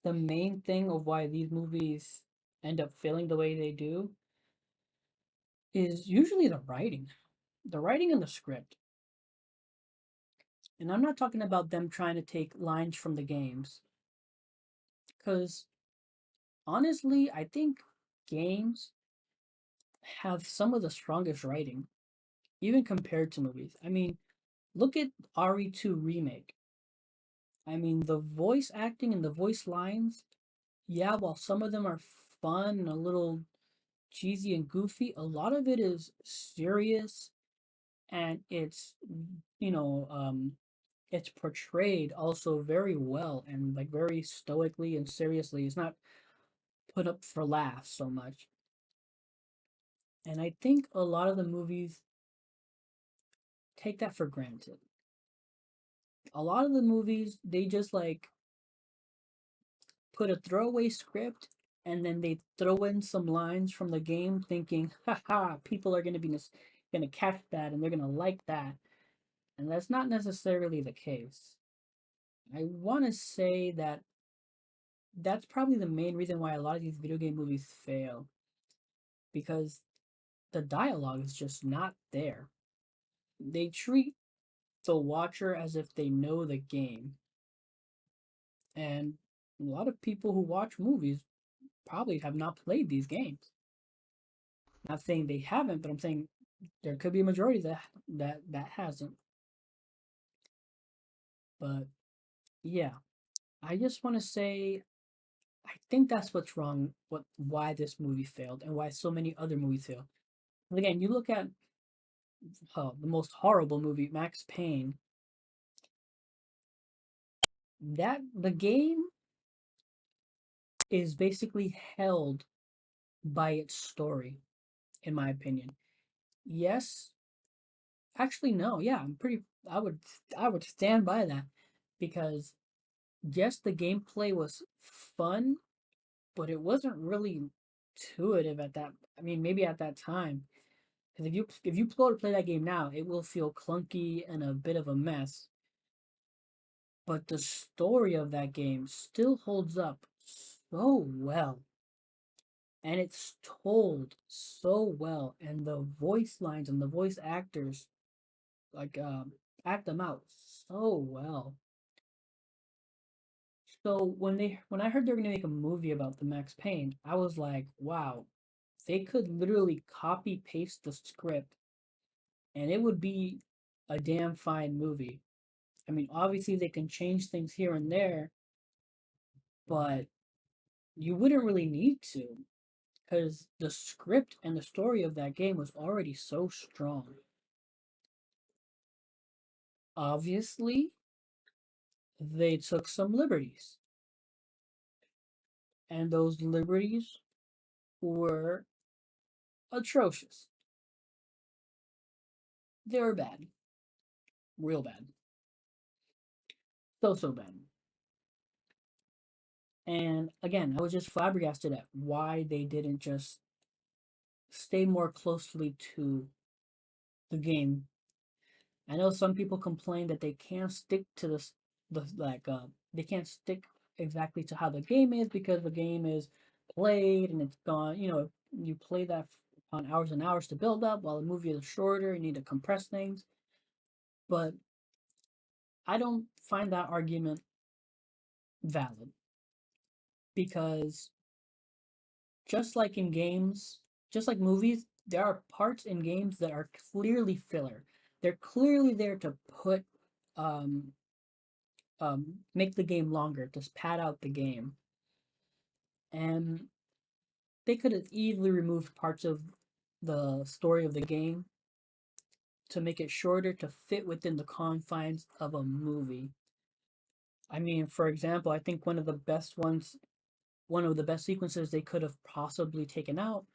the main thing of why these movies end up feeling the way they do is usually the writing and the script. And I'm not talking about them trying to take lines from the games, because honestly, I think games have some of the strongest writing, even compared to movies. I mean, look at RE2 Remake. I mean, the voice acting and the voice lines, yeah, while some of them are fun and a little cheesy and goofy, a lot of it is serious and you know, um, it's portrayed also very well and like very stoically and seriously. It's not put up for laughs so much. And I think a lot of the movies take that for granted. A lot of the movies, they just like put a throwaway script and then they throw in some lines from the game thinking, haha, people are gonna catch that and they're gonna like that. And that's not necessarily the case. I wanna say that that's probably the main reason why a lot of these video game movies fail. Because the dialogue is just not there. They treat the watcher as if they know the game. And a lot of people who watch movies probably have not played these games. Not saying they haven't, but I'm saying there could be a majority that hasn't. But yeah, I just want to say I think that's what's wrong. Why this movie failed and why so many other movies fail. And again, you look at the most horrible movie, Max Payne. That the game is basically held by its story, in my opinion. Yes, actually, no. Yeah, I'm pretty. I would stand by that because yes, the gameplay was fun, but it wasn't really intuitive at that. I mean, maybe at that time, because if you go to play that game now, it will feel clunky and a bit of a mess. But the story of that game still holds up so well, and it's told so well, and the voice lines and the voice actors like act them out so well. So when I heard they were gonna make a movie about the Max Payne, I was like, wow, they could literally copy paste the script and it would be a damn fine movie. I mean, obviously they can change things here and there, but you wouldn't really need to because the script and the story of that game was already so strong. Obviously, they took some liberties, and those liberties were atrocious. They were bad, real bad, so bad. And again, I was just flabbergasted at why they didn't just stay more closely to the game. I know some people complain that they can't stick to they can't stick exactly to how the game is because the game is played and it's gone. You know, you play that on hours and hours to build up, while the movie is shorter. You need to compress things, but I don't find that argument valid because just like in games, just like movies, there are parts in games that are clearly filler. They're clearly there to put um make the game longer, just pad out the game. And they could have easily removed parts of the story of the game to make it shorter to fit within the confines of a movie. I mean, for example, I think one of the best sequences they could have possibly taken out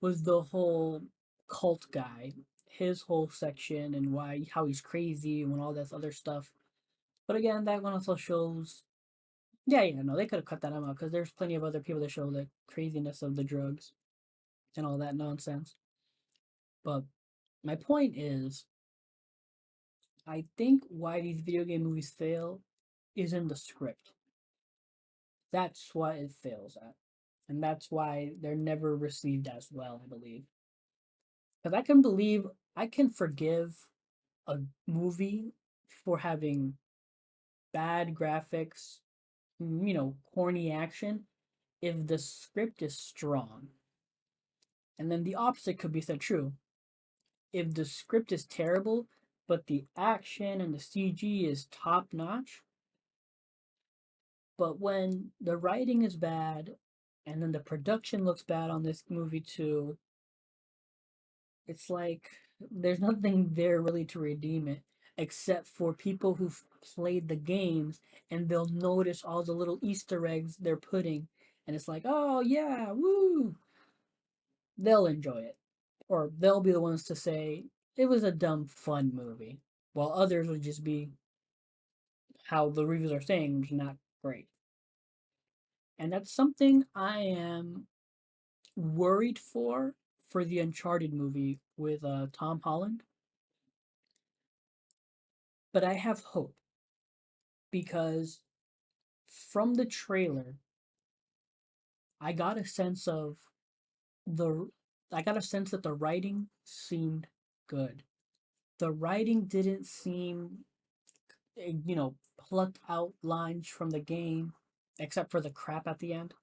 was the whole cult guy, his whole section and why how he's crazy and all this other stuff. But again, that one also shows. Yeah, yeah, no, they could have cut that out because there's plenty of other people that show the craziness of the drugs and all that nonsense. But my point is, I think why these video game movies fail is in the script. That's what it fails at. And that's why they're never received as well, I believe. Because I can forgive a movie for having bad graphics, corny action, if the script is strong. And then the opposite could be said true. If the script is terrible, but the action and the CG is top notch, but when the writing is bad and then the production looks bad on this movie too, it's like there's nothing there really to redeem it except for people who've played the games and they'll notice all the little Easter eggs they're putting and it's like, oh yeah, woo! They'll enjoy it. Or they'll be the ones to say it was a dumb fun movie. While others would just be how the reviews are saying, which is not great. And that's something I am worried for the Uncharted movie with Tom Holland. But I have hope because from the trailer, I got a sense of the I got a sense that the writing seemed good. The writing didn't seem, plucked out lines from the game, except for the crap at the end,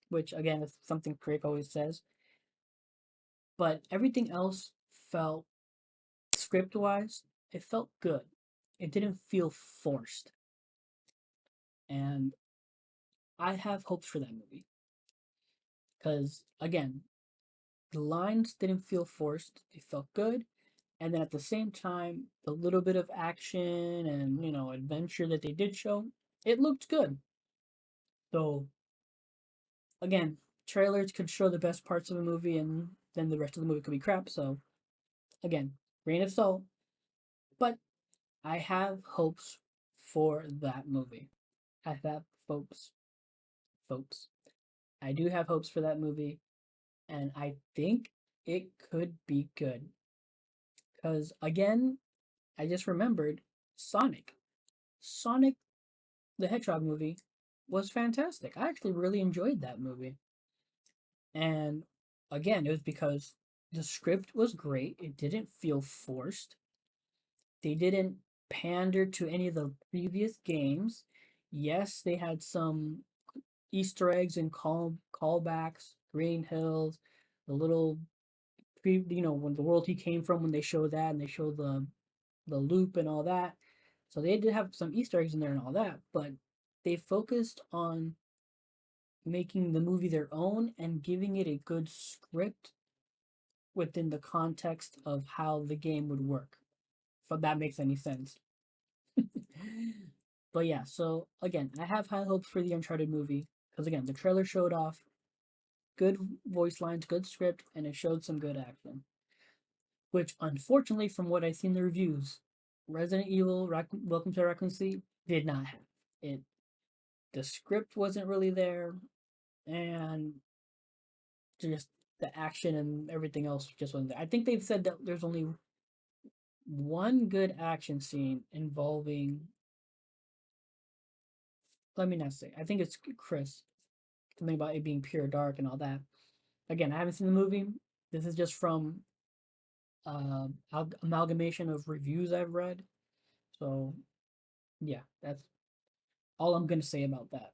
which again is something Crick always says. But everything else felt script wise, it felt good. It didn't feel forced. And I have hopes for that movie. Because again, the lines didn't feel forced. They felt good. And then at the same time, the little bit of action and, adventure that they did show, it looked good. So again, trailers could show the best parts of a movie and then the rest of the movie could be crap. So again, grain of salt. But I have hopes for that movie. I have hopes, folks. I do have hopes for that movie, and I think it could be good. Because again, I just remembered Sonic. Sonic the Hedgehog movie was fantastic. I actually really enjoyed that movie. And again, it was because the script was great. It didn't feel forced. They didn't pander to any of the previous games. Yes, they had some Easter eggs and callbacks, Green Hills, the little when the world he came from when they show that and they show the loop and all that. So they did have some Easter eggs in there and all that, but they focused on making the movie their own and giving it a good script within the context of how the game would work. If that makes any sense. But yeah, so again, I have high hopes for the Uncharted movie because again, the trailer showed off good voice lines, good script, and it showed some good action. Which, unfortunately, from what I see in the reviews, Resident Evil Welcome to Raccoon City did not have it. The script wasn't really there, and just the action and everything else just wasn't there. I think they've said that there's only one good action scene involving. Let me not say. I think it's Chris. Something about it being pure dark and all that. Again, I haven't seen the movie. This is just from amalgamation of reviews I've read. So yeah, that's all I'm gonna say about that.